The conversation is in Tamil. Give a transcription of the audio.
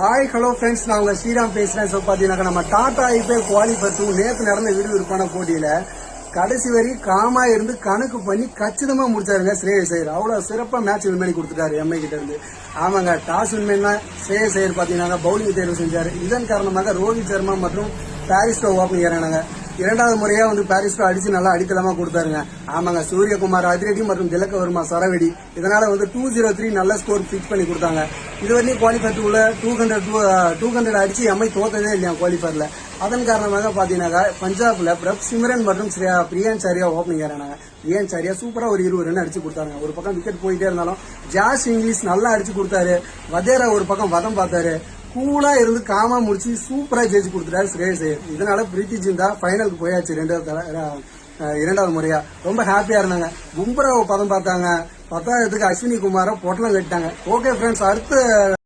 ஹாய் ஹலோ ஃப்ரெண்ட்ஸ், நான் உங்க ஸ்ரீராம் பேசுறேன். ஸோ பார்த்தீங்கன்னா நம்ம டாடா ஐபிஎல் குவாலிஃபர் 2 நேற்று நடந்த விறுவிறுப்பான போட்டியில கடைசி வரை காமா இருந்து கணக்கு பண்ணி கச்சிதமா முடிச்சாருங்க ஸ்ரேயஸ் ஐயர். அவ்வளவு சிறப்பா மேட்ச் வின் பண்ணி கொடுத்துட்டாரு எம்ஐ கிட்ட இருந்து. ஆமாங்க, டாஸ் வின் பண்ணா ஸ்ரேயஸ் ஐயர் பாத்தீங்கன்னா பவுலிங் தேர்வு செஞ்சாரு. இதன் காரணமாக ரோஹித் சர்மா மற்றும் பாரிஸ்டோ ஓப்பனிங் இறங்கினாங்க. இரண்டாவது முறையா பாரிஸ்டோ அடிச்சு நல்லா அடித்தளமா கொடுத்தாருங்க. ஆமாங்க, சூரியகுமார் அதிரடி மற்றும் திலக்க வர்மா சரவெடி, இதனால 203 நல்ல ஸ்கோர் பிக்ஸ் பண்ணி கொடுத்தாங்க. இதுவரையும் குவாலிஃபர் 200 அடிச்சு எம்ஐ தோத்ததே இல்லையா குவாலிஃபர்ல. அதன் காரணமாக பாத்தீங்கன்னா பஞ்சாப்ல பிரப் சிம்ரன் மற்றும் பிரியான்சாரியா ஓப்பனிங் இறங்கினாங்க. பிரியான்சாரியா சூப்பரா ஒரு 20 ரன் அடிச்சு கொடுத்தாங்க. ஒரு பக்கம் விக்கெட் போயிட்டே இருந்தாலும் ஜாஸ் இங்கிலீஷ் நல்லா அடிச்சு கொடுத்தாரு. வதேரா ஒரு பக்கம் வதம் பார்த்தாரு. கூலா இருந்து காமா முடிச்சு சூப்பரா ஜெயிச்சு கொடுத்துட்டாரு ஸ்ரேயஸ் ஐயர். இதனால பிரீத்தி ஜிந்தா ஃபைனலுக்கு போயாச்சு இரண்டாவது முறையா. ரொம்ப ஹாப்பியா இருந்தாங்க. பும்ராவை பதம் பார்த்தாங்க. 10ஆவதுக்கு அஸ்வினி குமாரை பொட்டலம் கட்டிட்டாங்க. ஓகே ஃப்ரெண்ட்ஸ், அடுத்த